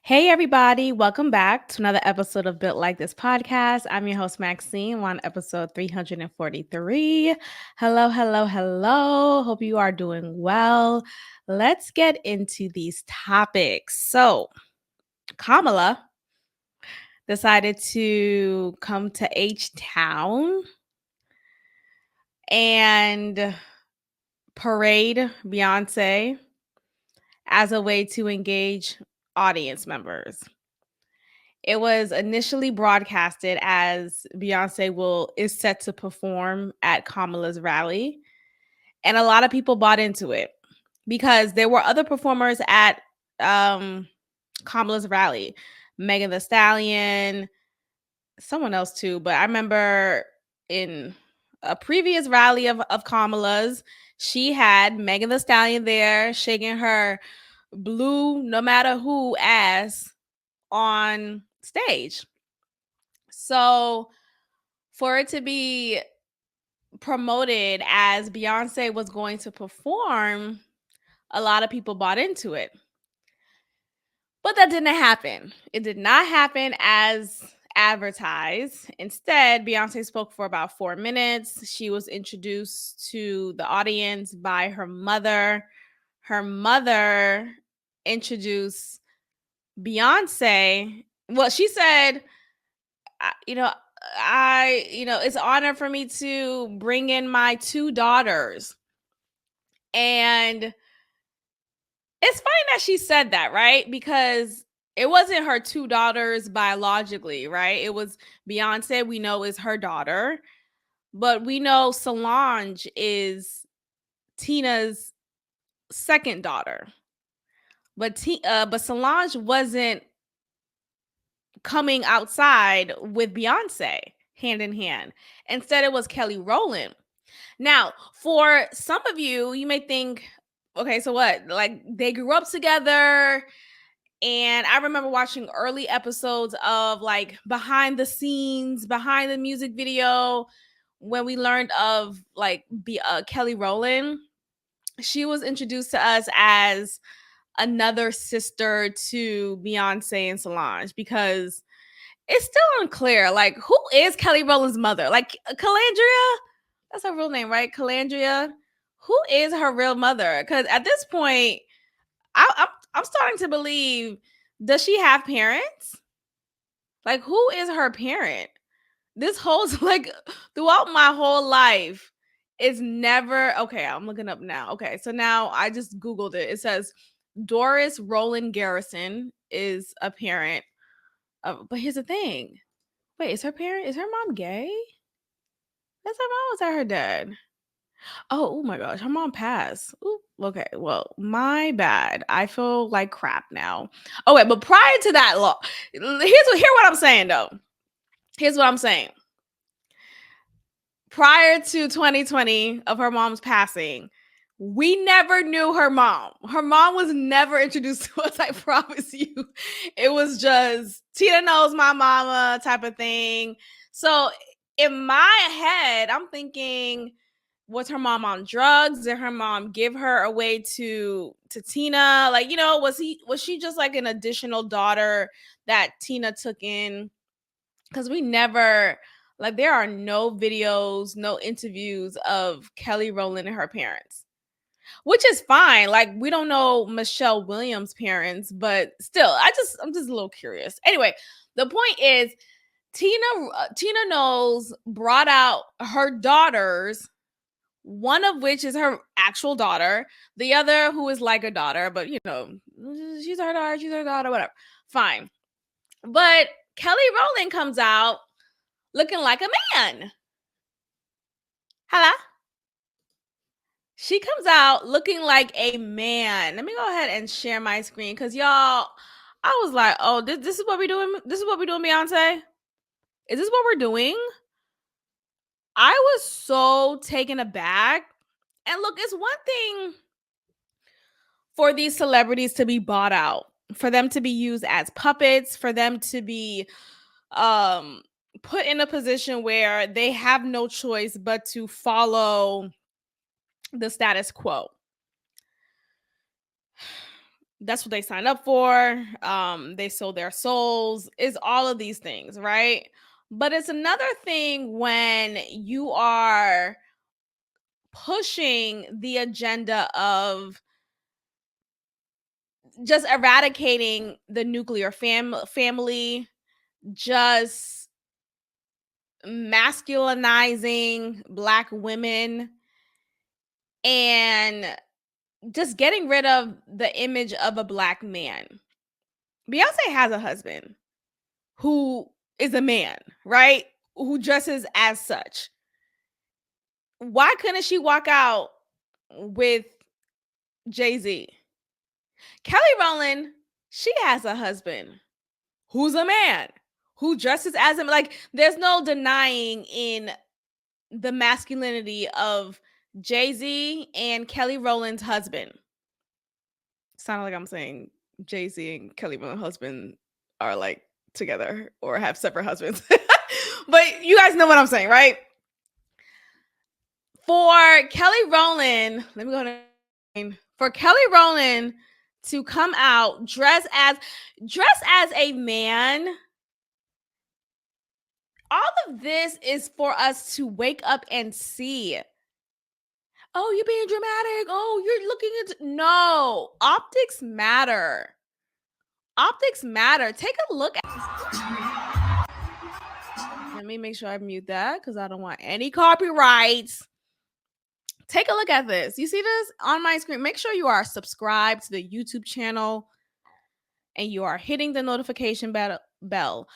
Hey, everybody. Welcome back to another episode of Built Like This podcast. I'm your host, Maxine. We're on episode 343. Hello, hello, hello. Hope you are doing well. Let's get into these topics. So, Kamala decided to come to H Town and parade Beyonce as a way to engage audience members. It was initially broadcasted as Beyonce is set to perform at Kamala's rally, and a lot of people bought into it because there were other performers at Kamala's rally. Megan Thee Stallion, someone else too, but I remember in a previous rally of Kamala's, she had Megan Thee Stallion there shaking her blue no matter who ass on stage. So for it to be promoted as Beyonce was going to perform, a lot of people bought into it. But that didn't happen. It did not happen as advertised. Instead, Beyonce spoke for about 4 minutes. She was introduced to the audience by her mother. Her mother introduced Beyonce. Well, she said, it's an honor for me to bring in my 2 daughters. And it's funny that she said that, right? Because it wasn't her 2 daughters biologically, right? It was Beyonce, we know, is her daughter, but we know Solange is Tina's second daughter. But Solange wasn't coming outside with Beyonce hand in hand. Instead, it was Kelly Rowland. Now, for some of you, you may think, okay, so what? Like, they grew up together. And I remember watching early episodes of like behind the scenes, behind the music video, when we learned of like Kelly Rowland. She was introduced to us as another sister to Beyonce and Solange because it's still unclear. Like, who is Kelly Rowland's mother? Like, Calandria? That's her real name, right? Calandria. Who is her real mother? Because at this point, I'm starting to believe, does she have parents? Like, who is her parent? This whole like throughout my whole life, it's never okay. I'm looking up now. Okay, so now I just Googled it. It says Doris Roland Garrison is a parent. But here's the thing. Wait, is her mom gay? Is her mom? Is that her dad? Oh my gosh, her mom passed. Ooh, okay, well, my bad. I feel like crap now. Okay, but prior to that law, here's what I'm saying though. Here's what I'm saying. Prior to 2020 of her mom's passing, we never knew her mom. Her mom was never introduced to us, I promise you. It was just Tina knows my mama type of thing. So in my head, I'm thinking, was her mom on drugs? Did her mom give her away to Tina? Like, was she just like an additional daughter that Tina took in? Because we never, like, there are no videos, no interviews of Kelly Rowland and her parents, which is fine. Like, we don't know Michelle Williams' parents, but still, I'm just a little curious. Anyway, the point is, Tina Knowles brought out her daughters, one of which is her actual daughter, the other who is like a daughter, but she's her daughter, whatever. Fine. But Kelly Rowland comes out looking like a man. Hello? She comes out looking like a man. Let me go ahead and share my screen because y'all, I was like, oh, this is what we're doing. This is what we're doing, Beyonce. Is this what we're doing? I was so taken aback. And look, it's one thing for these celebrities to be bought out, for them to be used as puppets, for them to be put in a position where they have no choice but to follow the status quo. That's what they signed up for. They sold their souls. Is all of these things, right? But it's another thing when you are pushing the agenda of just eradicating the nuclear family, just masculinizing Black women, and just getting rid of the image of a Black man. Beyonce has a husband who is a man, right? Who dresses as such. Why couldn't she walk out with Jay-Z? Kelly Rowland, she has a husband who's a man who dresses as him. Like, there's no denying in the masculinity of Jay-Z and Kelly Rowland's husband. Sound like I'm saying Jay-Z and Kelly Rowland's husband are like together or have separate husbands. But you guys know what I'm saying, right? For Kelly Rowland, let me go ahead and for Kelly Rowland to come out dressed as a man. All of this is for us to wake up and see. Oh, you're being dramatic. Oh, you're looking at no. Optics matter. Optics matter. Take a look at. Let me make sure I mute that because I don't want any copyrights. Take a look at this. You see this on my screen? Make sure you are subscribed to the YouTube channel and you are hitting the notification bell.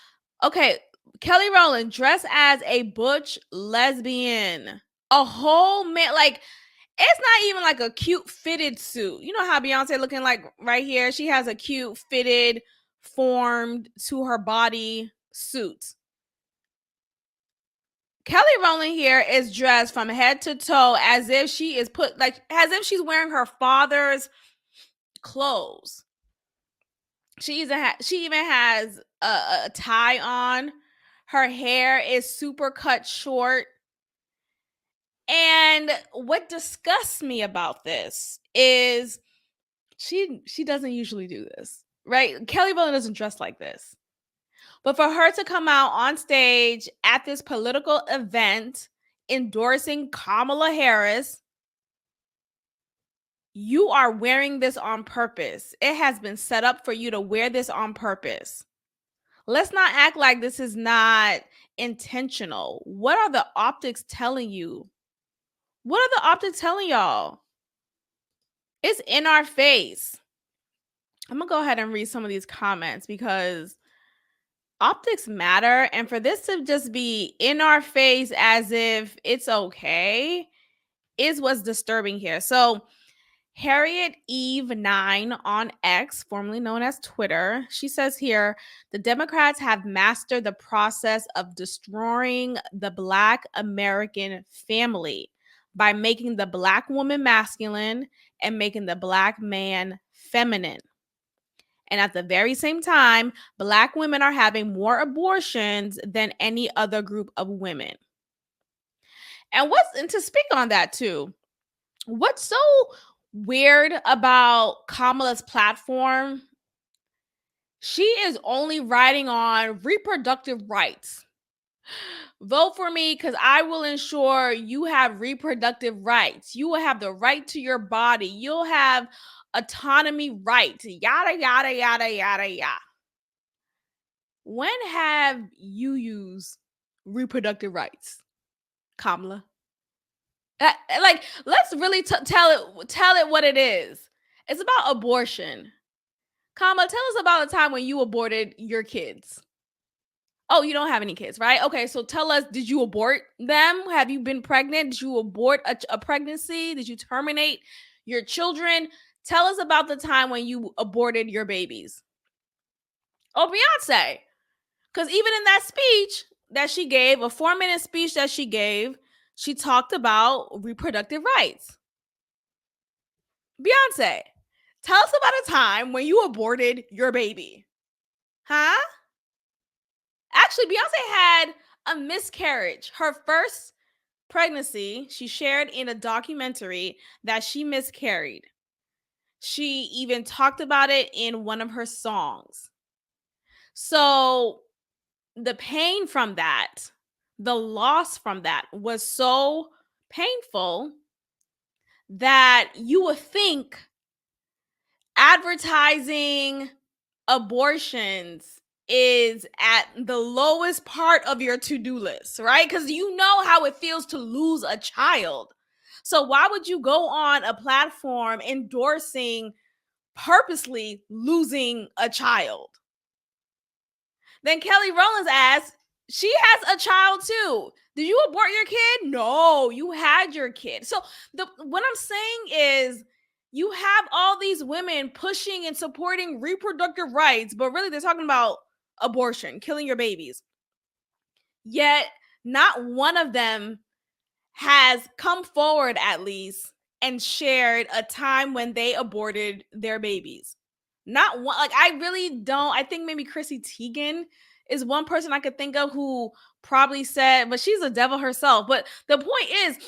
Okay, Kelly Rowland dressed as a butch lesbian. A whole man, like, it's not even like a cute fitted suit. You know how Beyonce looking like right here? She has a cute fitted, formed to her body suit. Kelly Rowland here is dressed from head to toe as if she is as if she's wearing her father's clothes. She even has a tie on. Her hair is super cut short. And what disgusts me about this is she doesn't usually do this, right? Kelly Rowland doesn't dress like this. But for her to come out on stage at this political event endorsing Kamala Harris, you are wearing this on purpose. It has been set up for you to wear this on purpose. Let's not act like this is not intentional. What are the optics telling you? What are the optics telling y'all? It's in our face. I'm going to go ahead and read some of these comments because optics matter. And for this to just be in our face as if it's okay is what's disturbing here. So Harriet Eve 9 on X, formerly known as Twitter, she says here, the Democrats have mastered the process of destroying the Black American family by making the Black woman masculine and making the Black man feminine. And at the very same time, Black women are having more abortions than any other group of women. And to speak on that too, what's so weird about Kamala's platform? She is only writing on reproductive rights. Vote for me because I will ensure you have reproductive rights. You will have the right to your body. You'll have autonomy rights. Yada, yada, yada, yada, yada. When have you used reproductive rights, Kamala? Like, let's really tell it what it is. It's about abortion. Kamala, tell us about a time when you aborted your kids. Oh, you don't have any kids, right? Okay, so tell us, did you abort them? Have you been pregnant? Did you abort a pregnancy? Did you terminate your children? Tell us about the time when you aborted your babies. Oh, Beyonce. Because even in that speech that she gave, a 4-minute speech that she gave, she talked about reproductive rights. Beyonce, tell us about a time when you aborted your baby. Huh? Actually, Beyonce had a miscarriage. Her first pregnancy, she shared in a documentary that she miscarried. She even talked about it in one of her songs. So the pain from that, the loss from that was so painful that you would think advertising abortions is at the lowest part of your to-do list, right? Because you know how it feels to lose a child. So why would you go on a platform endorsing purposely losing a child? Then Kelly Rowland's ass, she has a child too. Did you abort your kid? No, you had your kid. So what I'm saying is you have all these women pushing and supporting reproductive rights, but really they're talking about abortion, killing your babies. Yet not one of them has come forward at least and shared a time when they aborted their babies. Not one. Like, I really don't. I think maybe Chrissy Teigen is one person I could think of who probably said, but she's a devil herself. But the point is,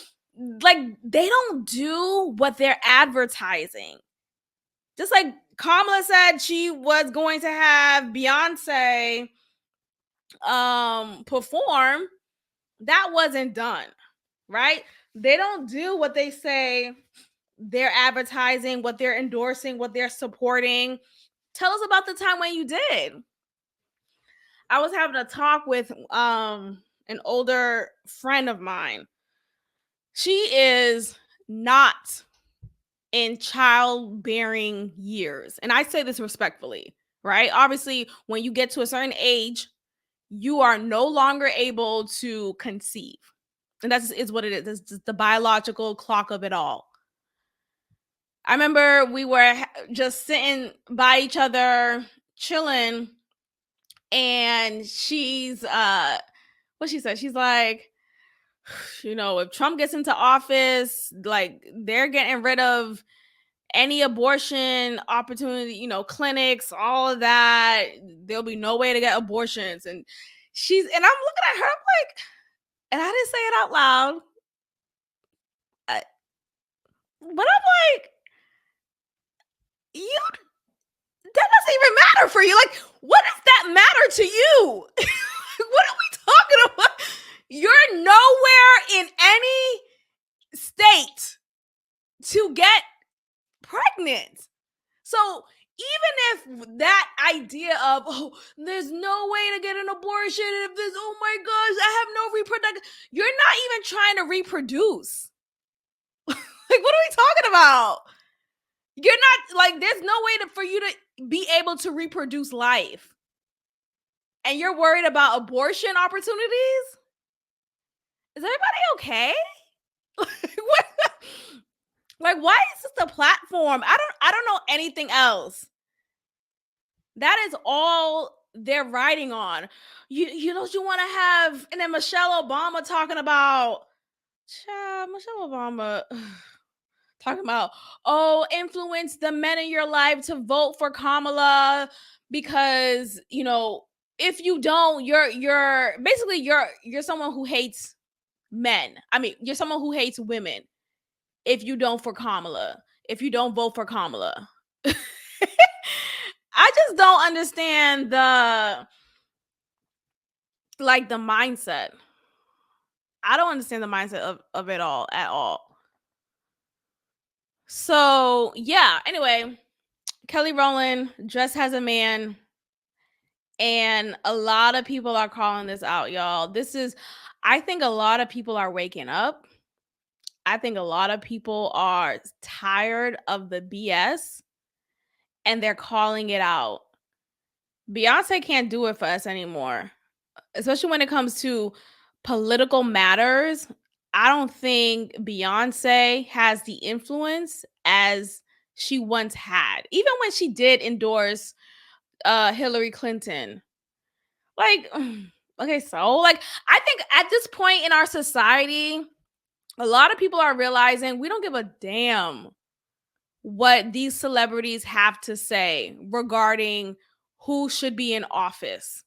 like, they don't do what they're advertising. Just like Kamala said she was going to have Beyonce perform, that wasn't done, right? They don't do what they say they're advertising, what they're endorsing, what they're supporting. Tell us about the time when you did. I was having a talk with an older friend of mine. She is not in childbearing years. And I say this respectfully, right? Obviously, when you get to a certain age, you are no longer able to conceive. And that's is what it is. It's just the biological clock of it all. I remember we were just sitting by each other, chilling, and she's what she said. She's like, if Trump gets into office, like they're getting rid of any abortion opportunity, clinics, all of that. There'll be no way to get abortions. And I'm looking at her, I'm like, and I didn't say it out loud. But I'm like, you that doesn't even matter for you. Like, what does that matter to you? What are we talking about? You're nowhere in any state to get pregnant. So even if that idea of, there's no way to get an abortion, if there's, oh my gosh, I have no reproductive, you're not even trying to reproduce. Like, what are we talking about? You're not, like, there's no way for you to be able to reproduce life. And you're worried about abortion opportunities? Is everybody okay? Like, why is this the platform? I don't know anything else. That is all they're writing on. You want to have, and then Michelle Obama talking about, Michelle Obama talking about, influence the men in your life to vote for Kamala because, if you don't, you're basically you're someone who hates men. I mean, you're someone who hates women if you don't vote for Kamala. I just don't understand the mindset. I don't understand the mindset of it all at all. So yeah, anyway, Kelly Rowland dressed as a man, and a lot of people are calling this out, y'all. I think a lot of people are waking up. I think a lot of people are tired of the BS and they're calling it out. Beyonce can't do it for us anymore, especially when it comes to political matters. I don't think Beyonce has the influence as she once had, even when she did endorse Hillary Clinton. Like, okay, so like, I think at this point in our society, a lot of people are realizing we don't give a damn what these celebrities have to say regarding who should be in office.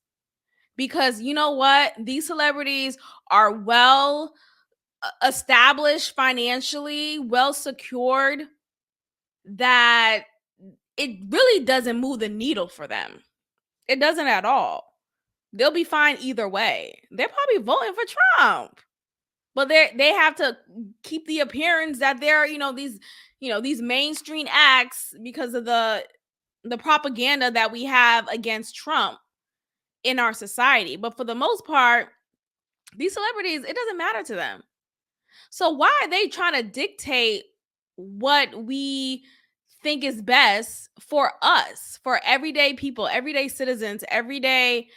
Because you know what? These celebrities are well established financially, well secured, that it really doesn't move the needle for them. It doesn't at all. They'll be fine either way. They're probably voting for Trump, but they have to keep the appearance that they're these mainstream acts because of the propaganda that we have against Trump in our society. But for the most part, these celebrities, it doesn't matter to them. So why are they trying to dictate what we think is best for us, for everyday people, everyday citizens, everyday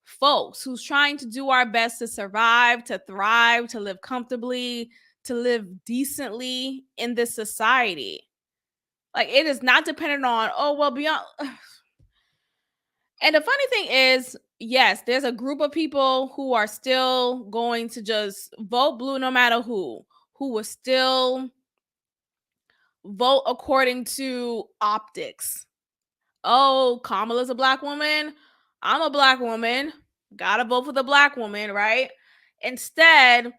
folks who's trying to do our best to survive, to thrive, to live comfortably, to live decently in this society? Like, it is not dependent on, oh, well, beyond. And the funny thing is, yes, there's a group of people who are still going to just vote blue no matter who will still vote according to optics. Oh, Kamala's a black woman. I'm a black woman. Gotta vote for the black woman, right? Instead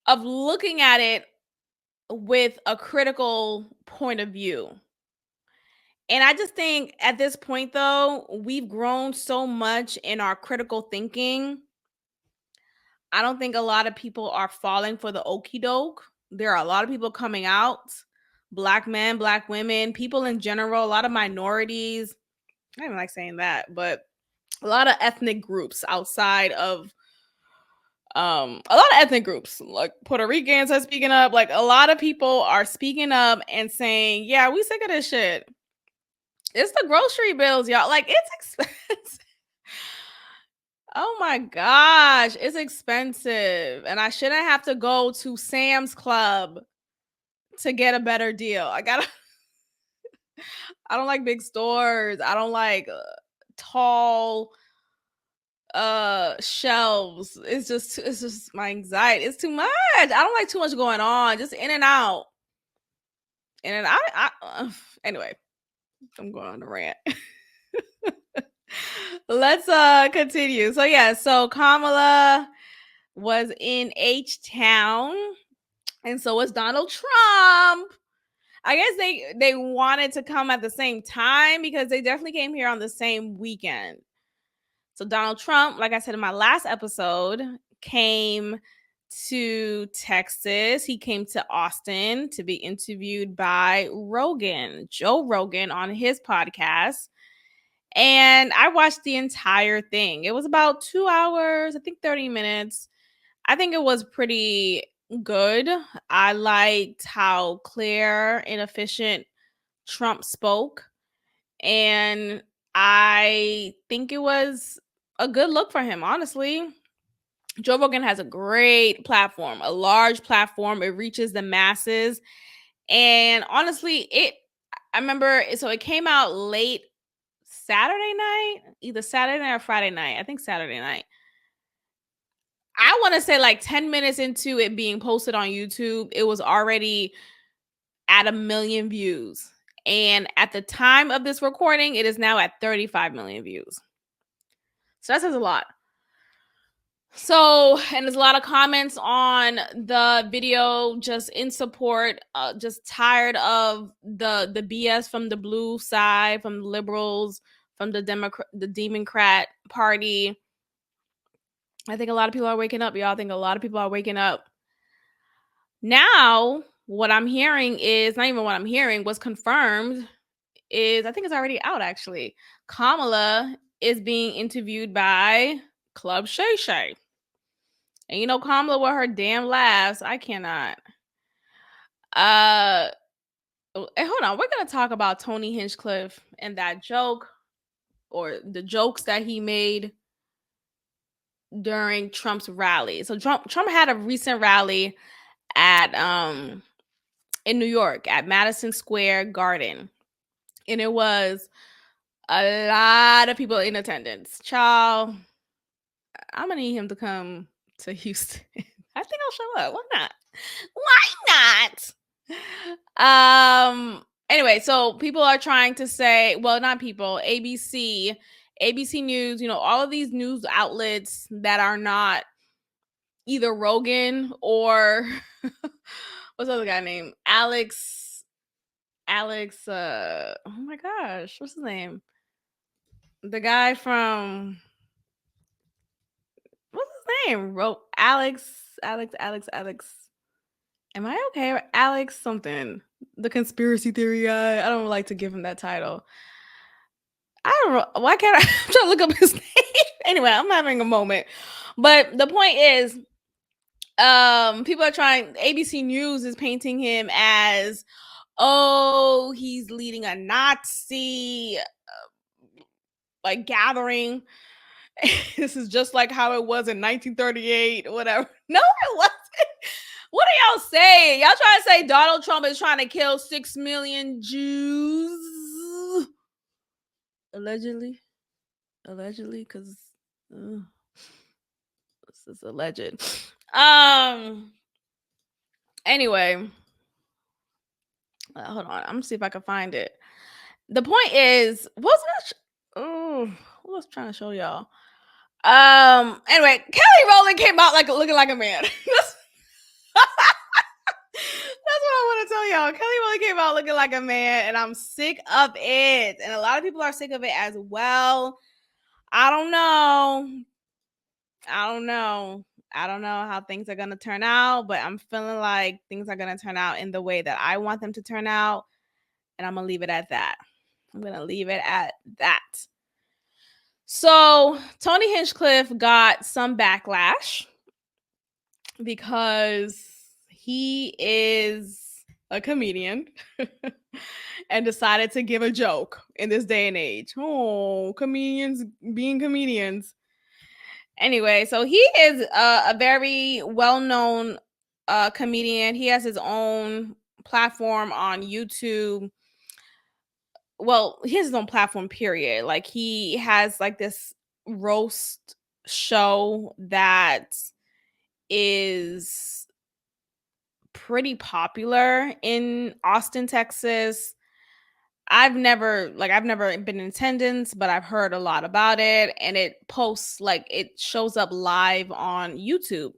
of looking at it with a critical point of view. And I just think at this point, though, we've grown so much in our critical thinking. I don't think a lot of people are falling for the okie doke. There are a lot of people coming out, black men, black women, people in general, a lot of minorities. I don't even like saying that, but a lot of ethnic groups outside of a lot of ethnic groups, like Puerto Ricans are speaking up. Like, a lot of people are speaking up and saying, yeah, we sick of this shit. It's the grocery bills, y'all. Like, it's expensive. Oh my gosh, it's expensive. And I shouldn't have to go to Sam's Club to get a better deal. I don't like big stores. I don't like tall shelves. It's just my anxiety. It's too much. I don't like too much going on. Just in and out. And anyway, I'm going on a rant. Let's continue. So yeah, so Kamala was in H-Town, and so was Donald Trump. I guess they wanted to come at the same time because they definitely came here on the same weekend. So Donald Trump, like I said in my last episode, came to Texas. He came to Austin to be interviewed by Rogan, Joe Rogan, on his podcast. And I watched the entire thing. It was about 2 hours, I think 30 minutes. I think it was pretty good. I liked how clear and efficient Trump spoke. And I think it was a good look for him, honestly. Joe Rogan has a great platform, a large platform. It reaches the masses. And honestly, I remember, so it came out late Saturday night, either Saturday night or Friday night. I think Saturday night. I want to say like 10 minutes into it being posted on YouTube, it was already at 1 million views. And at the time of this recording, it is now at 35 million views. So that says a lot. So, and there's a lot of comments on the video just in support, just tired of the BS from the blue side, from the liberals, from the Democrat Party. I think a lot of people are waking up, y'all. I think a lot of people are waking up. Now, what I'm hearing is, not even what I'm hearing, what's confirmed is, I think it's already out actually. Kamala is being interviewed by Club Shay Shay. And you know, Kamala with her damn laughs, I cannot. Hey, hold on. We're going to talk about Tony Hinchcliffe and that joke, or the jokes that he made during Trump's rally. So Trump had a recent rally at in New York at Madison Square Garden. And it was a lot of people in attendance. Child, I'm going to need him to come to Houston. I think I'll show up. Why not? Anyway, so people are trying to say, well, not people, ABC News, all of these news outlets that are not either Rogan or what's the other guy named Alex Alex, oh my gosh, what's his name? The guy from, what's his name? Wrote Alex. Am I okay? Alex something. The conspiracy theory guy. I don't like to give him that title. I don't know. Why can't I? I'm trying to look up his name. Anyway, I'm having a moment. But the point is, people are trying, ABC News is painting him as, oh, he's leading a Nazi like gathering. This is just like how it was in 1938 or whatever. No, it wasn't. What are y'all saying? Y'all trying to say Donald Trump is trying to kill 6 million Jews? Allegedly, because this is alleged. Anyway, hold on. I'm gonna see if I can find it. The point is, what was I trying to show y'all? Anyway, Kelly Rowland came out like looking like a man. That's what I want to tell y'all. Kelly Rowland came out looking like a man, and I'm sick of it. And a lot of people are sick of it as well. I don't know how things are going to turn out, but I'm feeling like things are going to turn out in the way that I want them to turn out. And I'm going to leave it at that. So Tony Hinchcliffe got some backlash because he is a comedian and decided to give a joke in this day and age. Oh, comedians being comedians. Anyway, so he is a very well-known comedian. He has his own platform on YouTube. Well, he has his own platform, period. Like, he has like this roast show that is pretty popular in Austin, Texas. I've never been in attendance, but I've heard a lot about it, and it shows up live on YouTube.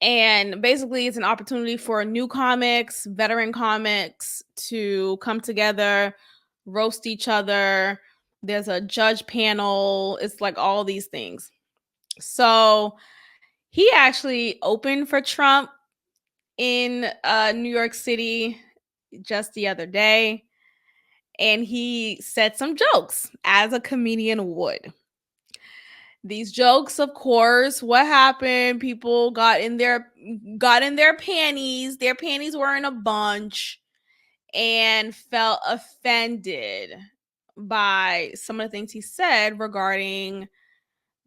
And basically it's an opportunity for new comics, veteran comics to come together, roast each other. There's a judge panel. It's like all these things. So he actually opened for Trump in New York City just the other day, and he said some jokes as a comedian would. These jokes, of course, what happened? People got in their panties. Their panties were in a bunch and felt offended by some of the things he said regarding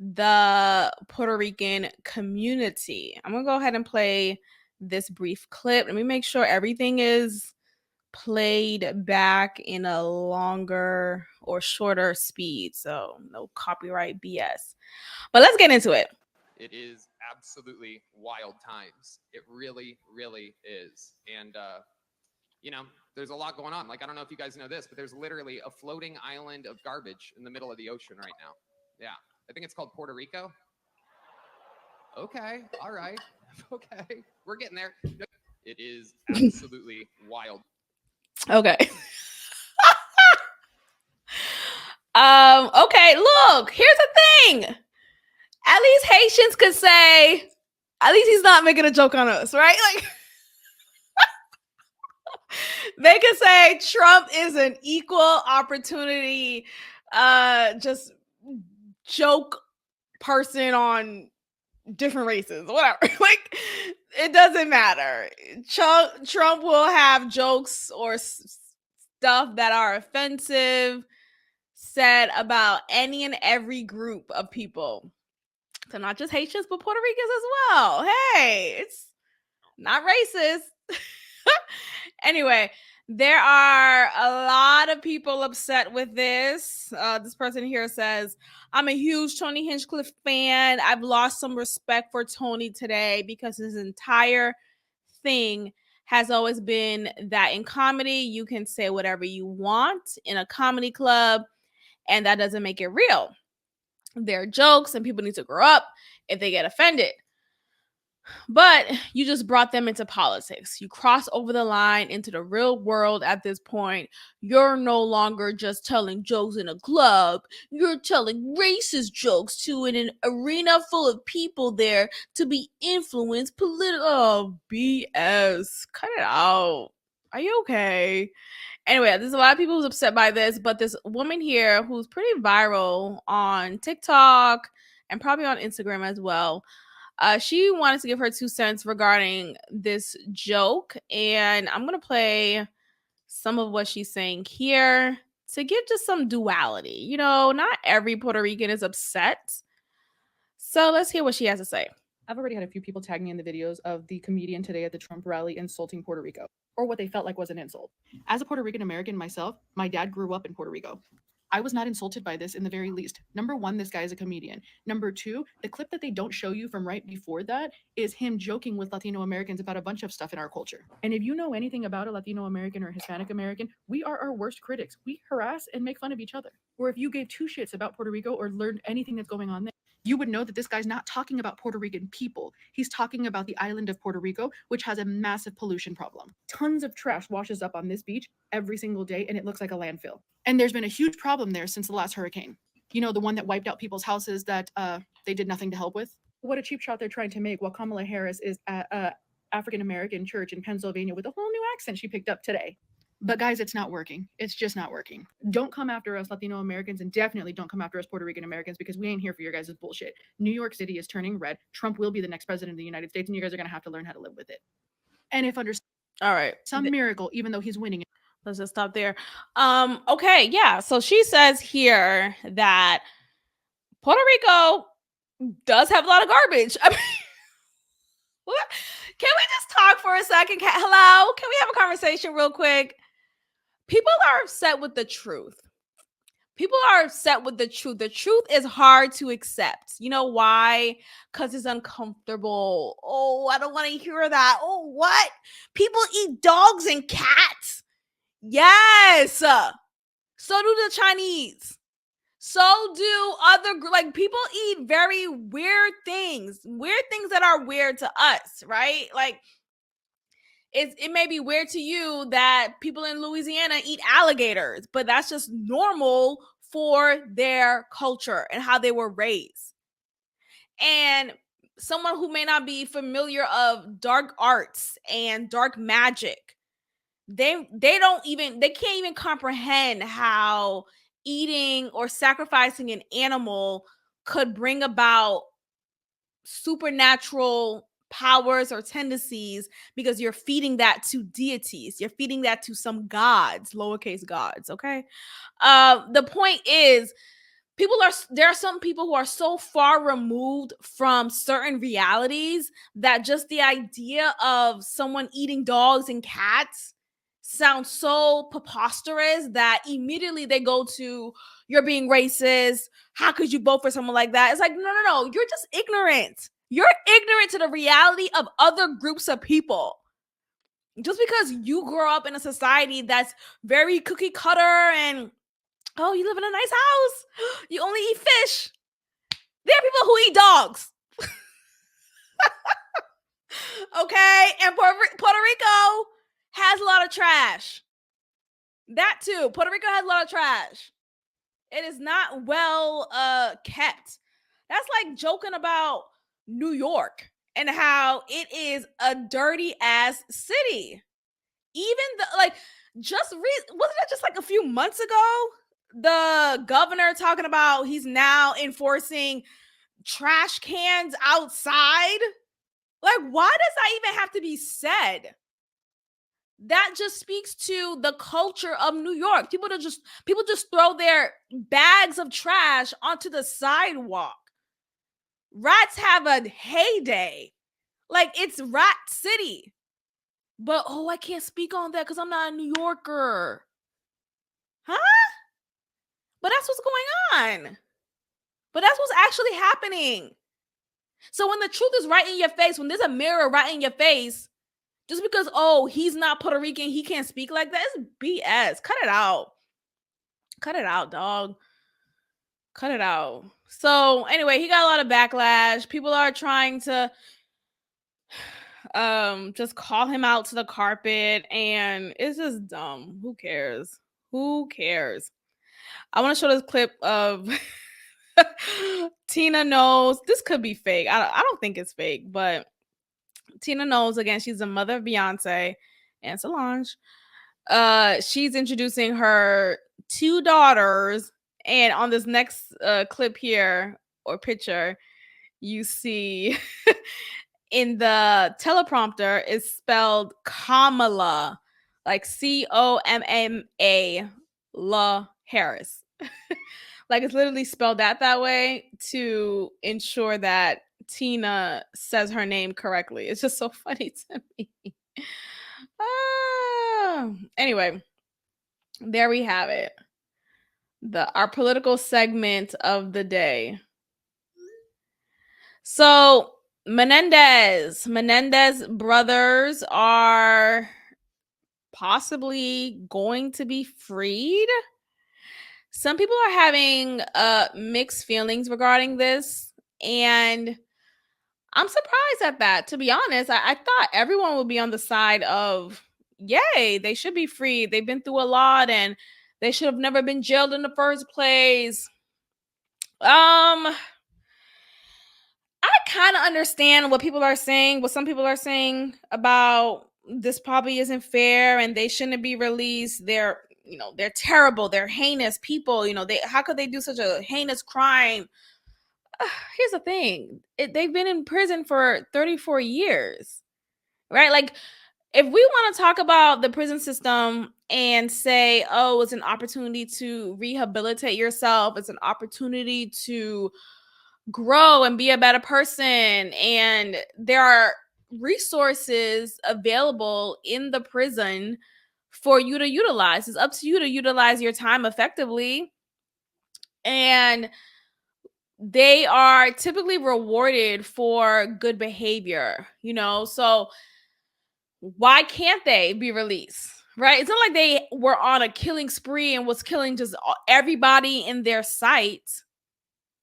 the Puerto Rican community. I'm going to go ahead and play this brief clip. Let me make sure everything is played back in a longer or shorter speed, so no copyright BS. But let's get into it. It is absolutely wild times. It really, really is. And, there's a lot going on. Like, I don't know if you guys know this, but there's literally a floating island of garbage in the middle of the ocean right now. Yeah. I think it's called Puerto Rico. Okay. All right. Okay. We're getting there. It is absolutely wild. Okay. Okay, look, here's the thing. At least Haitians could say, at least he's not making a joke on us, right? Like, they could say Trump is an equal opportunity, just joke person on different races, whatever. Like, it doesn't matter. Trump will have jokes or stuff that are offensive said about any and every group of people. So not just Haitians, but Puerto Ricans as well. Hey, it's not racist. Anyway, there are a lot of people upset with this. This person here says, I'm a huge Tony Hinchcliffe fan. I've lost some respect for Tony today because his entire thing has always been that in comedy, you can say whatever you want in a comedy club, and that doesn't make it real. They're jokes, and people need to grow up if they get offended. But you just brought them into politics. You cross over the line into the real world at this point. You're no longer just telling jokes in a club. You're telling racist jokes to an arena full of people there to be influenced political. Oh, BS. Cut it out. Are you okay? Anyway, there's a lot of people who's upset by this, but this woman here who's pretty viral on TikTok and probably on Instagram as well, she wanted to give her 2 cents regarding this joke, and I'm gonna play some of what she's saying here to give just some duality. You know, not every Puerto Rican is upset. So let's hear what she has to say. I've already had a few people tag me in the videos of the comedian today at the Trump rally insulting Puerto Rico, or what they felt like was an insult. As a Puerto Rican American myself, my dad grew up in Puerto Rico. I was not insulted by this in the very least. Number one, this guy is a comedian. Number two, the clip that they don't show you from right before that is him joking with Latino Americans about a bunch of stuff in our culture. And if you know anything about a Latino American or Hispanic American, we are our worst critics. We harass and make fun of each other. Or if you gave two shits about Puerto Rico or learned anything that's going on there, you would know that this guy's not talking about Puerto Rican people. He's talking about the island of Puerto Rico, which has a massive pollution problem. Tons of trash washes up on this beach every single day, and it looks like a landfill. And there's been a huge problem there since the last hurricane. You know, the one that wiped out people's houses that they did nothing to help with? What a cheap shot they're trying to make while Kamala Harris is at a African-American church in Pennsylvania with a whole new accent she picked up today. But guys, it's not working. It's just not working. Don't come after us Latino Americans, and definitely don't come after us Puerto Rican Americans, because we ain't here for your guys' bullshit. New York City is turning red. Trump will be the next president of the United States, and you guys are going to have to learn how to live with it. And if under All right, some miracle, even though he's winning, let's just stop there. Okay, yeah. So she says here that Puerto Rico does have a lot of garbage. I mean, what? Can we just talk for a second? Hello? Can we have a conversation real quick? People are upset with the truth. People are upset with the truth. The truth is hard to accept. You know why? Because it's uncomfortable. Oh, I don't want to hear that. Oh, what? People eat dogs and cats? Yes. So do the Chinese. So do other, like, people eat very weird things that are weird to us, right? Like, it may be weird to you that people in Louisiana eat alligators, but that's just normal for their culture and how they were raised. And someone who may not be familiar of dark arts and dark magic, they can't even comprehend how eating or sacrificing an animal could bring about supernatural powers or tendencies, because you're feeding that to deities, you're feeding that to some gods, lowercase gods. Okay. The point is, there are some people who are so far removed from certain realities that just the idea of someone eating dogs and cats sounds so preposterous that immediately they go to, you're being racist. How could you vote for someone like that? It's like, no. You're just ignorant. You're ignorant to the reality of other groups of people. Just because you grow up in a society that's very cookie cutter and, oh, you live in a nice house, you only eat fish. There are people who eat dogs. Okay? And Puerto Rico has a lot of trash. That too. Puerto Rico has a lot of trash. It is not well kept. That's like joking about New York and how it is a dirty ass city. Even wasn't that just like a few months ago? The governor talking about he's now enforcing trash cans outside. Like, why does that even have to be said? That just speaks to the culture of New York. People just throw their bags of trash onto the sidewalk. Rats have a heyday. Like, it's Rat City. But, I can't speak on that because I'm not a New Yorker. Huh? But that's what's going on. But that's what's actually happening. So when the truth is right in your face, when there's a mirror right in your face, just because, he's not Puerto Rican, he can't speak like that, it's BS. Cut it out. Cut it out, dog. Cut it out. So anyway, he got a lot of backlash. People are trying to just call him out to the carpet, and it's just dumb. Who cares? Who cares? I want to show this clip of Tina Knowles. This could be fake. I don't think it's fake, but Tina Knowles, again, she's the mother of Beyonce and Solange. She's introducing her 2 daughters, and on this next clip here or picture, you see in the teleprompter is spelled Kamala, like Comma, La Harris. Like it's literally spelled that way to ensure that Tina says her name correctly. It's just so funny to me. Anyway, there we have it. Our political segment of the day. So Menendez brothers are possibly going to be freed. Some people are having mixed feelings regarding this, and I'm surprised at that. To be honest, I thought everyone would be on the side of, yay, they should be free. They've been through a lot, and they should have never been jailed in the first place. I kind of understand what people are saying, what some people are saying about this probably isn't fair and they shouldn't be released. They're terrible. They're heinous people. How could they do such a heinous crime? Here's the thing. They've been in prison for 34 years, right? Like, if we want to talk about the prison system and say, oh, it's an opportunity to rehabilitate yourself, it's an opportunity to grow and be a better person, and there are resources available in the prison for you to utilize. It's up to you to utilize your time effectively, and they are typically rewarded for good behavior, so why can't they be released? Right? It's not like they were on a killing spree and was killing just everybody in their sight.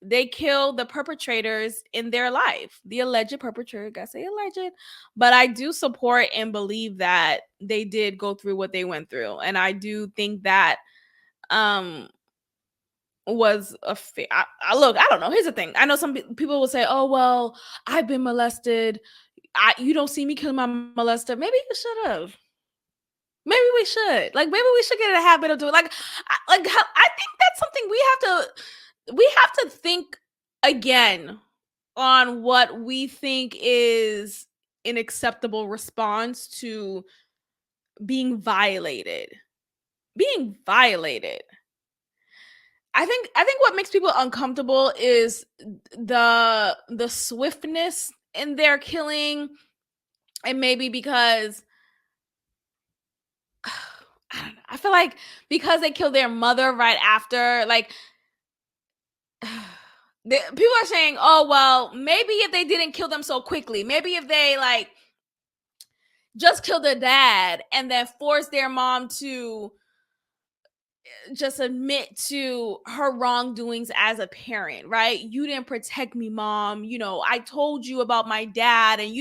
They killed the perpetrators in their life, the alleged perpetrator. Gotta say alleged, but I do support and believe that they did go through what they went through, and I do think that was a look. I don't know. Here's the thing. I know some people will say, "Oh well, I've been molested. You don't see me killing my molester." Maybe you should have. Maybe we should. Maybe we should get in a habit of doing. I think that's something we have to think again on what we think is an acceptable response to being violated. Being violated. I think what makes people uncomfortable is the swiftness in their killing, and maybe because I don't know. I feel like because they killed their mother right after, people are saying, oh, well, maybe if they didn't kill them so quickly, maybe if they just killed their dad and then forced their mom to just admit to her wrongdoings as a parent, right? You didn't protect me, mom. I told you about my dad, and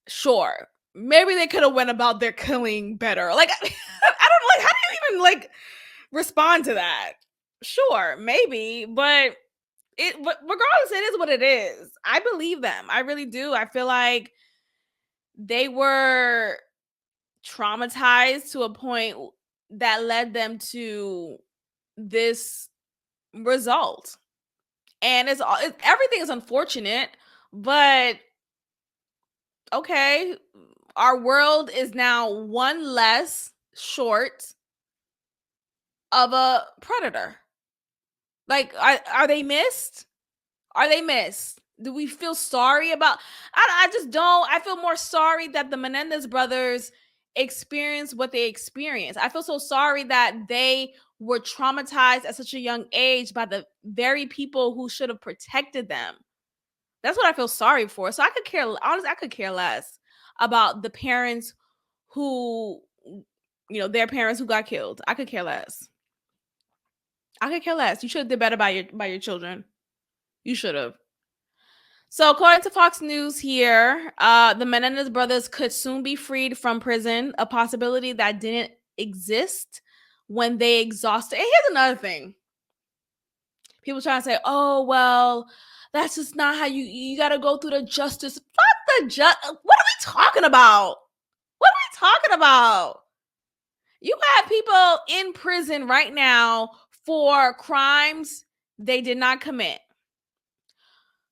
sure, maybe they could have went about their killing better. I don't know, how do you even respond to that? Sure, maybe, but regardless, it is what it is. I believe them. I really do. I feel like they were traumatized to a point that led them to this result. And everything is unfortunate, but okay, our world is now one less short of a predator. Are they missed? Are they missed? Do we feel sorry about? I just don't. I feel more sorry that the Menendez brothers experienced what they experienced. I feel so sorry that they were traumatized at such a young age by the very people who should have protected them. That's what I feel sorry for. So I could care less about the parents who, their parents who got killed. I could care less. You should have did better by your children. You should have. So, according to Fox News here, the Menendez brothers could soon be freed from prison, a possibility that didn't exist when they exhausted. And here's another thing. People trying to say, oh, well, that's just not how you got to go through the justice. Fuck the what are we talking about? What are we talking about? You have people in prison right now for crimes they did not commit.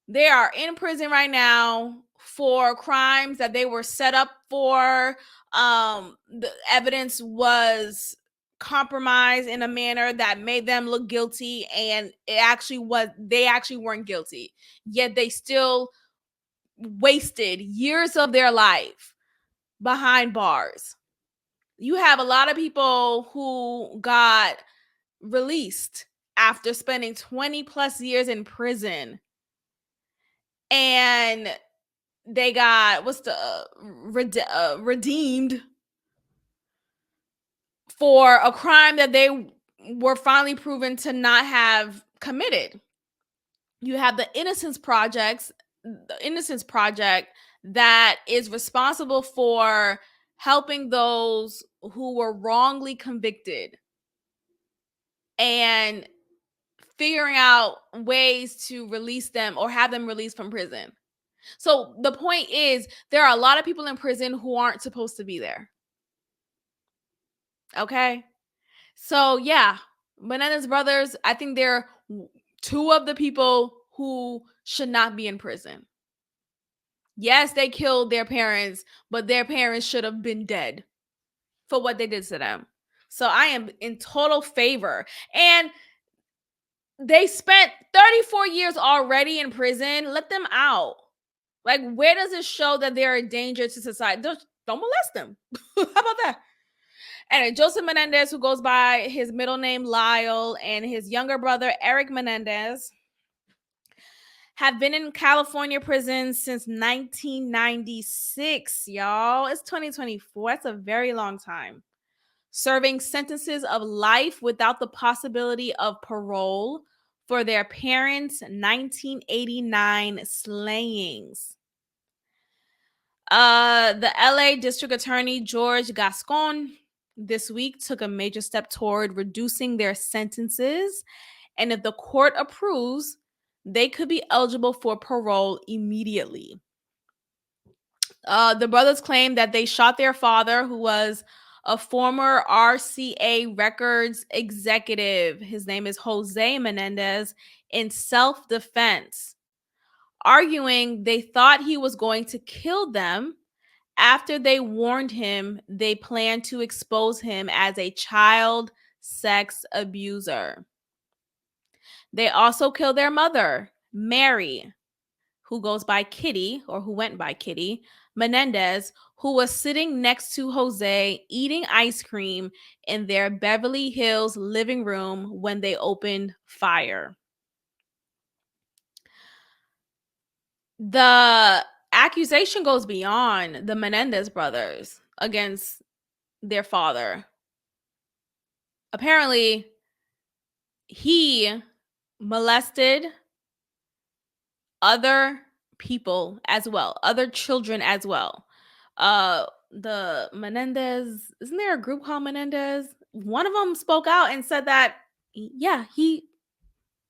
They are in prison right now for crimes that they were set up for. The evidence was compromised in a manner that made them look guilty, and they actually weren't guilty. Yet they still wasted years of their life behind bars. You have a lot of people who got released after spending 20 plus years in prison, and they got redeemed for a crime that they were finally proven to not have committed. You have the Innocence Project that is responsible for helping those who were wrongly convicted and figuring out ways to release them or have them released from prison. So the point is, there are a lot of people in prison who aren't supposed to be there. Okay? So yeah, Menendez brothers, I think they're two of the people who should not be in prison. Yes, they killed their parents, but their parents should have been dead for what they did to them. So I am in total favor. And they spent 34 years already in prison. Let them out. Like, where does it show that they're a danger to society? Don't molest them. How about that? And Joseph Menendez, who goes by his middle name Lyle, and his younger brother Eric Menendez, have been in California prison since 1996, y'all. It's 2024. That's a very long time. Serving sentences of life without the possibility of parole for their parents' 1989 slayings. The LA District Attorney George Gascon this week took a major step toward reducing their sentences, and if the court approves, they could be eligible for parole immediately. The brothers claim that they shot their father, who was a former RCA Records executive. His name is Jose Menendez, in self-defense, arguing they thought he was going to kill them after they warned him they planned to expose him as a child sex abuser. They also killed their mother, Mary, who goes by Kitty, or who went by Kitty Menendez, who was sitting next to Jose eating ice cream in their Beverly Hills living room when they opened fire. The accusation goes beyond the Menendez brothers against their father. Apparently, he molested other people as well, other children as well. The Menendez, isn't there a group called Menendez? One of them spoke out and said that, yeah, he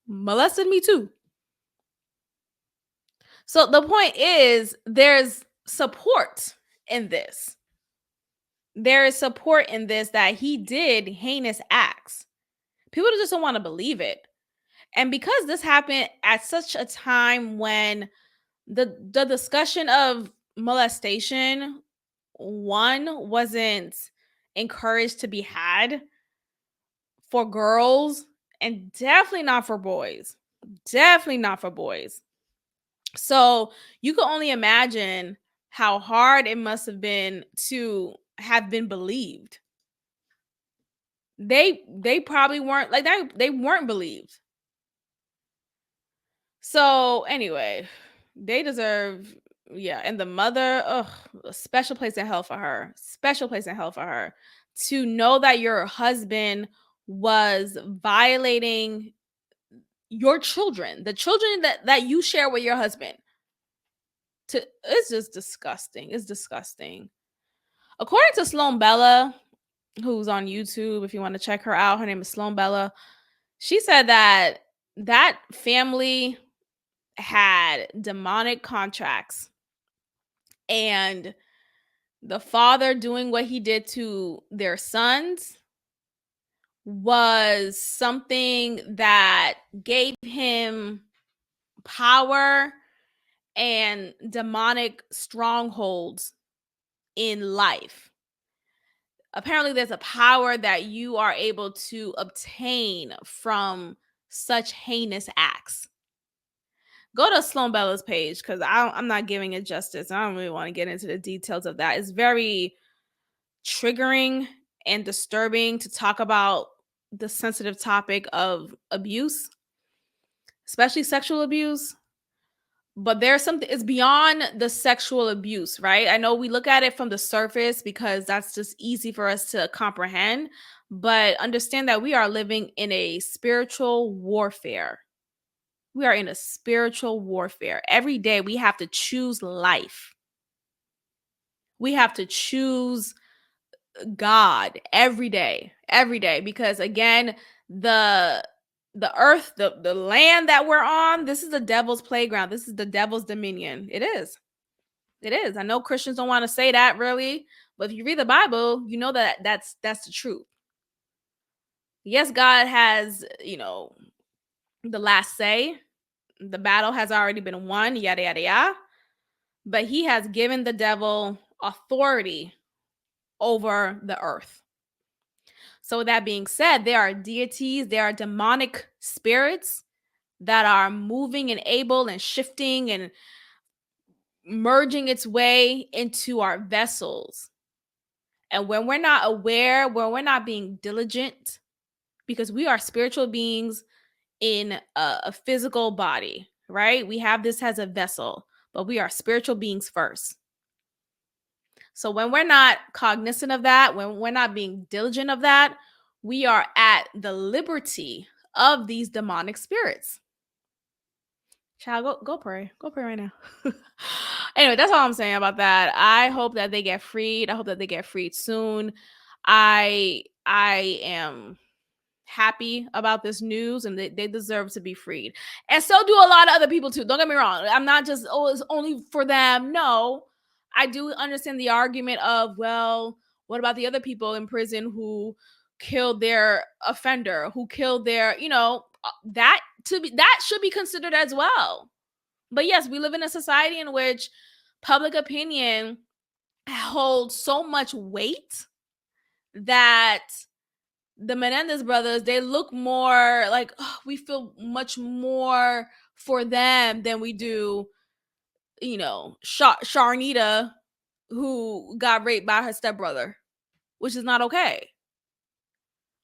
molested me too. So the point is, there's support in this. There is support in this that he did heinous acts. People just don't want to believe it. And because this happened at such a time when the discussion of molestation, one, wasn't encouraged to be had for girls, and definitely not for boys. Definitely not for boys. So you can only imagine how hard it must have been to have been believed. They probably weren't like that. They weren't believed. So anyway, they deserve, yeah. And the mother, a special place in hell for her. Special place in hell for her. To know that your husband was violating your children, the children that you share with your husband. It's just disgusting. It's disgusting. According to Sloan Bella, who's on YouTube, if you want to check her out, her name is Sloan Bella. She said that that family had demonic contracts, and the father doing what he did to their sons was something that gave him power and demonic strongholds in life. Apparently, there's a power that you are able to obtain from such heinous acts. Go to Sloan Bella's page, because I'm not giving it justice. I don't really want to get into the details of that. It's very triggering and disturbing to talk about the sensitive topic of abuse, especially sexual abuse. But there's something, it's beyond the sexual abuse, right? I know we look at it from the surface because that's just easy for us to comprehend, but understand that we are living in a spiritual warfare. We are in a spiritual warfare. Every day we have to choose life. We have to choose God every day, because again, the earth, the land that we're on, this is the devil's playground. This is the devil's dominion. It is. I know Christians don't want to say that really, but if you read the Bible, you know that that's the truth. Yes, God has, the last say. The battle has already been won, yada yada yada. But he has given the devil authority over the earth. So with that being said, there are deities, there are demonic spirits that are moving and able and shifting and merging its way into our vessels. And when we're not aware, when we're not being diligent, because we are spiritual beings in a physical body, right? We have this as a vessel, but we are spiritual beings first. So when we're not cognizant of that, when we're not being diligent of that, we are at the liberty of these demonic spirits. Child, go pray. Go pray right now. Anyway, that's all I'm saying about that. I hope that they get freed. I hope that they get freed soon. I am happy about this news, and they deserve to be freed. And so do a lot of other people too. Don't get me wrong. I'm not just, it's only for them. No, I do understand the argument of, well, what about the other people in prison who killed their offender, who killed their, that should be considered as well. But yes, we live in a society in which public opinion holds so much weight that the Menendez brothers, they look more like, we feel much more for them than we do, Sharnita, who got raped by her stepbrother, which is not okay.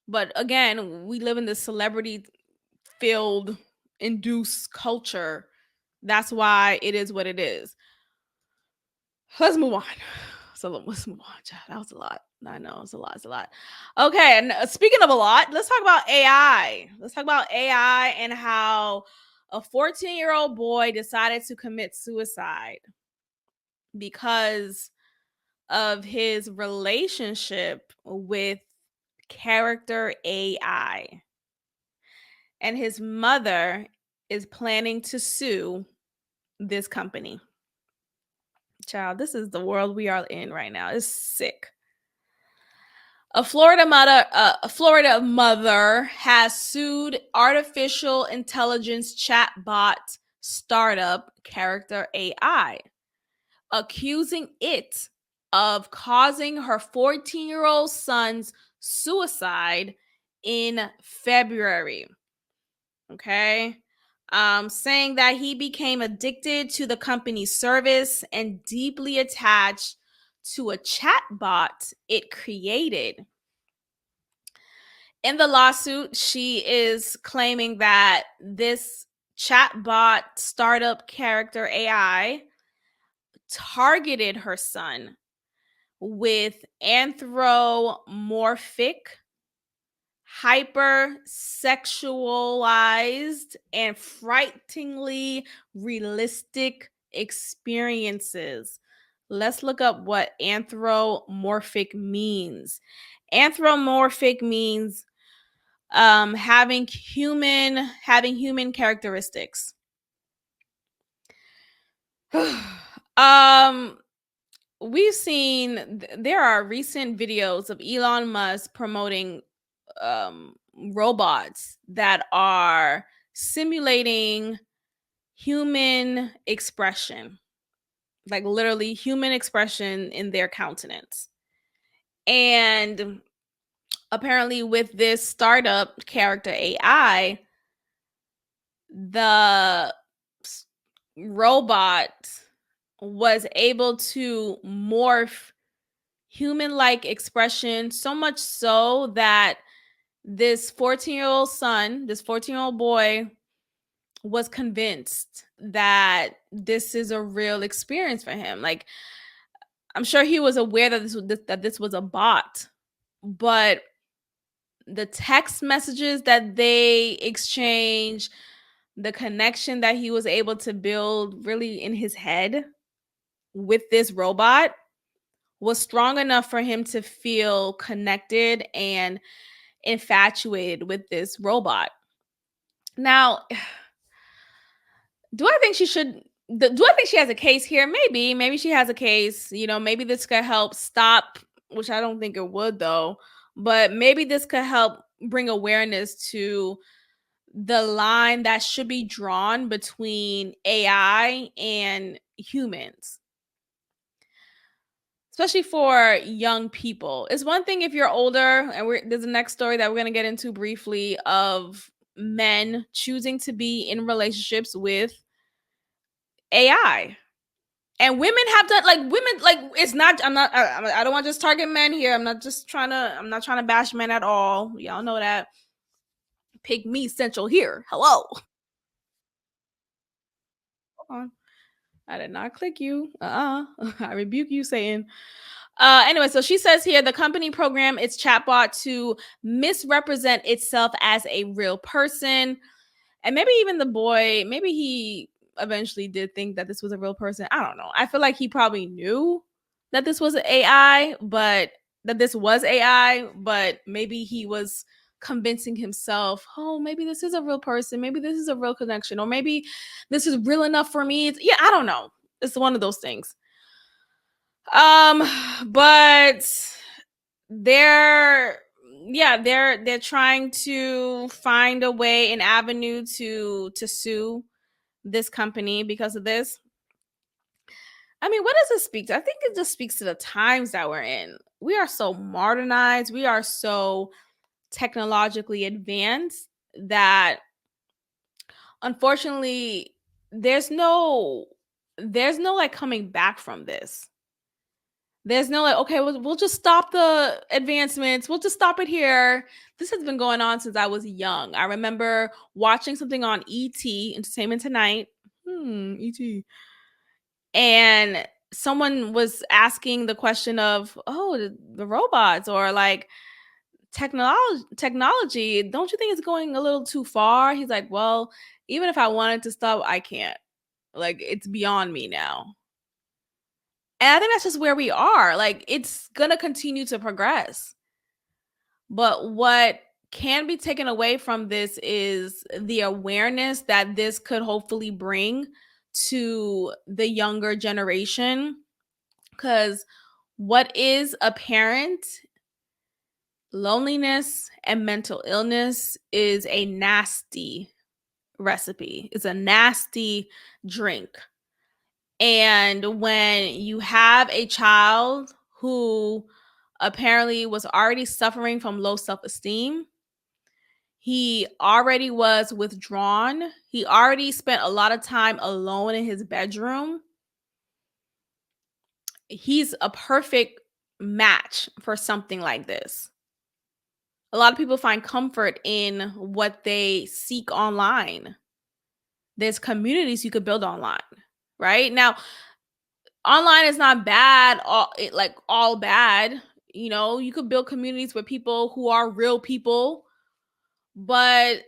But again, we live in this celebrity-filled, induced culture. That's why it is what it is. Let's move on. So let's move on, child. That was a lot. I know it's a lot. Okay, and speaking of a lot, let's talk about AI. Let's talk about AI and how a 14-year-old boy decided to commit suicide because of his relationship with character AI. And his mother is planning to sue this company. Child, this is the world we are in right now. It's sick. A Florida mother has sued artificial intelligence chatbot startup Character AI, accusing it of causing her 14-year-old son's suicide in February. Okay. Saying that he became addicted to the company's service and deeply attached to a chatbot it created. In the lawsuit, she is claiming that this chatbot startup Character AI targeted her son with anthropomorphic, hypersexualized, and frighteningly realistic experiences. Let's look up what anthropomorphic means. Anthropomorphic means having human characteristics. We've seen there are recent videos of Elon Musk promoting robots that are simulating human expression, like literally human expression in their countenance. And apparently with this startup character AI, the robot was able to morph human-like expression, so much so that this 14-year-old boy was convinced that this is a real experience for him. Like, I'm sure he was aware that this was a bot, but the text messages that they exchanged, the connection that he was able to build really in his head with this robot was strong enough for him to feel connected and infatuated with this robot. Now, do I think she has a case here? Maybe she has a case. Maybe this could help stop, which I don't think it would though, but maybe this could help bring awareness to the line that should be drawn between AI and humans, especially for young people. It's one thing if you're older, and there's a next story that we're going to get into briefly of men choosing to be in relationships with AI. And women have done, it's not, I don't want to just target men here. I'm not trying to bash men at all. Y'all know that. Pick me central here. Hello. Hold on. I did not click you. I rebuke you, Satan. Anyway, so she says here the company programmed its chatbot to misrepresent itself as a real person. And maybe even the boy, maybe he eventually did think that this was a real person. I don't know. I feel like he probably knew that this was AI, but maybe he was convincing himself, oh, maybe this is a real person. Maybe this is a real connection. Or maybe this is real enough for me. I don't know. It's one of those things. But they're trying to find a way, an avenue to sue this company because of this. I mean, what does it speak to? I think it just speaks to the times that we're in. We are so modernized, we are so technologically advanced that unfortunately there's no like coming back from this. There's no like, okay, we'll just stop the advancements. We'll just stop it here. This has been going on since I was young. I remember watching something on ET, Entertainment Tonight. ET. And someone was asking the question of, oh, the robots or like technology, don't you think it's going a little too far? He's like, well, even if I wanted to stop, I can't. Like, it's beyond me now. And I think that's just where we are. Like, it's going to continue to progress. But what can be taken away from this is the awareness that this could hopefully bring to the younger generation. Because what is apparent, loneliness and mental illness is a nasty recipe. It's a nasty drink. And when you have a child who apparently was already suffering from low self-esteem, he already was withdrawn, he already spent a lot of time alone in his bedroom, he's a perfect match for something like this. A lot of people find comfort in what they seek online. There's communities you could build online, right? Now, online is not bad, all bad. You could build communities with people who are real people, but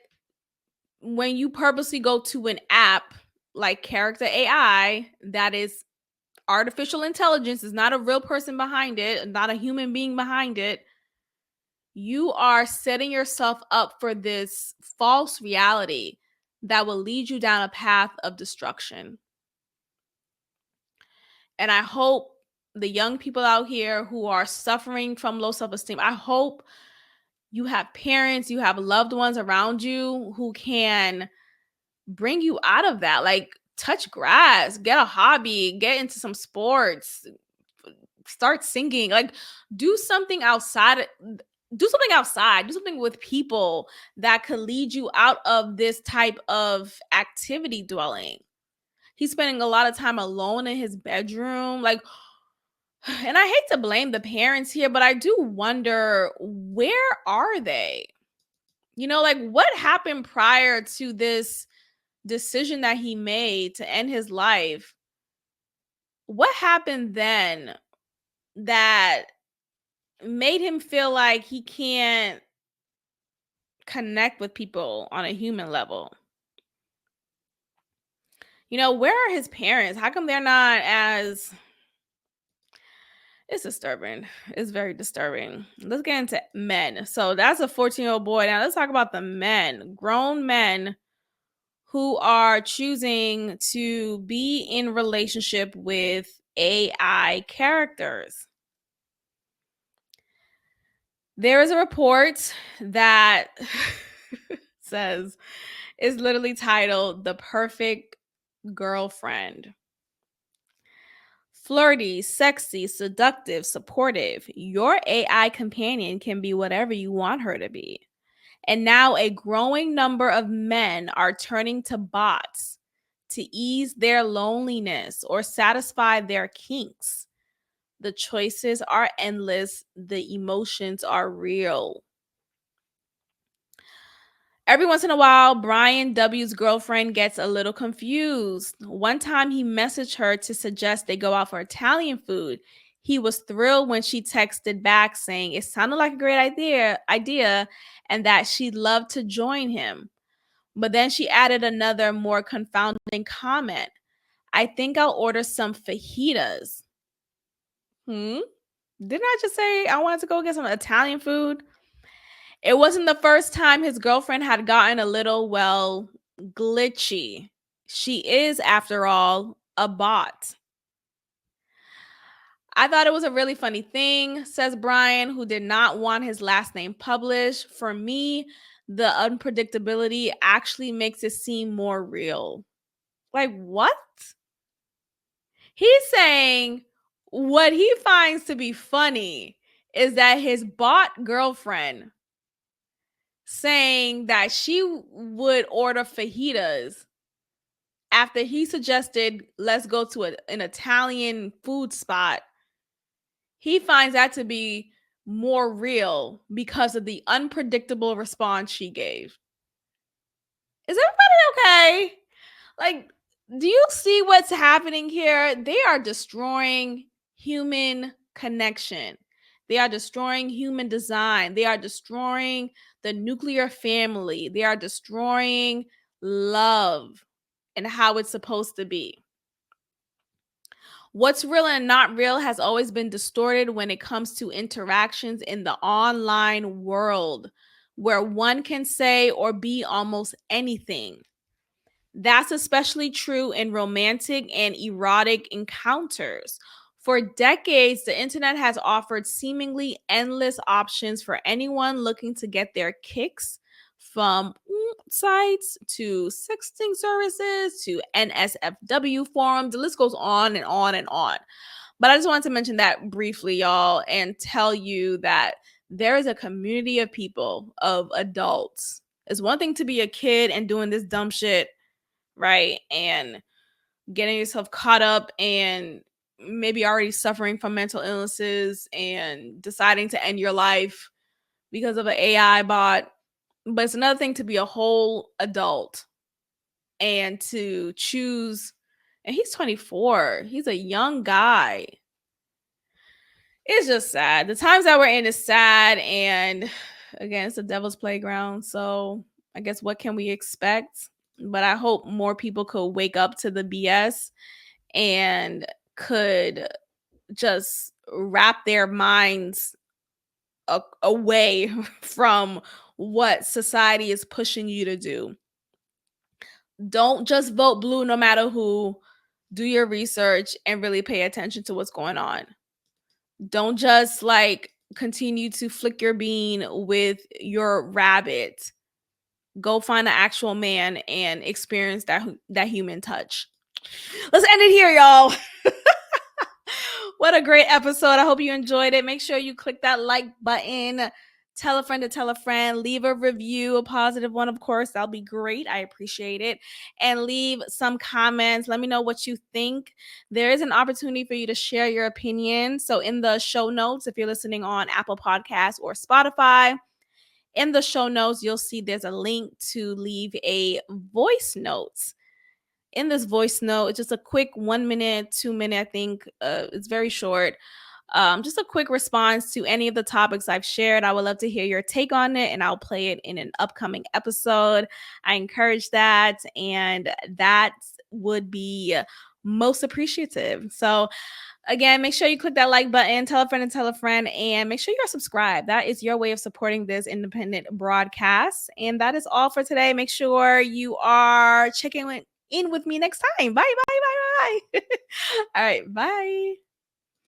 when you purposely go to an app like character AI that is artificial intelligence, is not a real person behind it, not a human being behind it, you are setting yourself up for this false reality that will lead you down a path of destruction. And I hope the young people out here who are suffering from low self-esteem, I hope you have parents, you have loved ones around you who can bring you out of that. Like, touch grass, get a hobby, get into some sports, start singing, like do something outside, do something with people that could lead you out of this type of activity dwelling. He's spending a lot of time alone in his bedroom, like, and I hate to blame the parents here, but I do wonder, where are they? You know, like, what happened prior to this decision that he made to end his life? What happened then that made him feel like he can't connect with people on a human level? You know, where are his parents? How come they're not as... It's disturbing. It's very disturbing. Let's get into men. So that's a 14-year-old boy. Now let's talk about the men, grown men who are choosing to be in relationship with AI characters. There is a report that says, is literally titled "The Perfect Girlfriend." Flirty, sexy, seductive, supportive. Your AI companion can be whatever you want her to be. And now a growing number of men are turning to bots to ease their loneliness or satisfy their kinks. The choices are endless. The emotions are real. Every once in a while, Brian W.'s girlfriend gets a little confused. One time he messaged her to suggest they go out for Italian food. He was thrilled when she texted back saying it sounded like a great idea and that she'd love to join him. But then she added another more confounding comment. I think I'll order some fajitas. Didn't I just say I wanted to go get some Italian food? It wasn't the first time his girlfriend had gotten a little, well, glitchy. She is, after all, a bot. I thought it was a really funny thing, says Brian, who did not want his last name published. For me, the unpredictability actually makes it seem more real. Like, what? He's saying what he finds to be funny is that his bot girlfriend saying that she would order fajitas after he suggested let's go to an Italian food spot. He finds that to be more real because of the unpredictable response she gave. Is everybody okay? Like, do you see what's happening here? They are destroying human connection. They are destroying human design. They are destroying the nuclear family. They are destroying love and how it's supposed to be. What's real and not real has always been distorted when it comes to interactions in the online world, where one can say or be almost anything. That's especially true in romantic and erotic encounters. For decades, the internet has offered seemingly endless options for anyone looking to get their kicks, from sites to sexting services to NSFW forums. The list goes on and on and on. But I just wanted to mention that briefly, y'all, and tell you that there is a community of people, of adults. It's one thing to be a kid and doing this dumb shit, right? And getting yourself caught up and maybe already suffering from mental illnesses and deciding to end your life because of an AI bot. But it's another thing to be a whole adult and to choose. And he's 24. He's a young guy. It's just sad. The times that we're in is sad. And again, it's the devil's playground. So I guess what can we expect? but I hope more people could wake up to the BS and could just wrap their minds away from what society is pushing you to do. Don't just vote blue no matter who. Do your research and really pay attention to what's going on. Don't just like continue to flick your bean with your rabbit. Go find an actual man and experience that human touch. Let's end it here, y'all. What a great episode. I hope you enjoyed it. Make sure you click that like button. Tell a friend to tell a friend. Leave a review, a positive one, of course. That'll be great. I appreciate it. And leave some comments. Let me know what you think. There is an opportunity for you to share your opinion. So in the show notes, if you're listening on Apple Podcasts or Spotify, in the show notes, you'll see there's a link to leave a voice note. In this voice note, it's just a quick 1 minute, 2 minute, I think it's very short. Just a quick response to any of the topics I've shared. I would love to hear your take on it, and I'll play it in an upcoming episode. I encourage that, and that would be most appreciative. So again, make sure you click that like button, tell a friend and tell a friend, and make sure you are subscribed. That is your way of supporting this independent broadcast. And that is all for today. Make sure you are checking in with me next time. Bye, bye, bye, bye. All right, bye.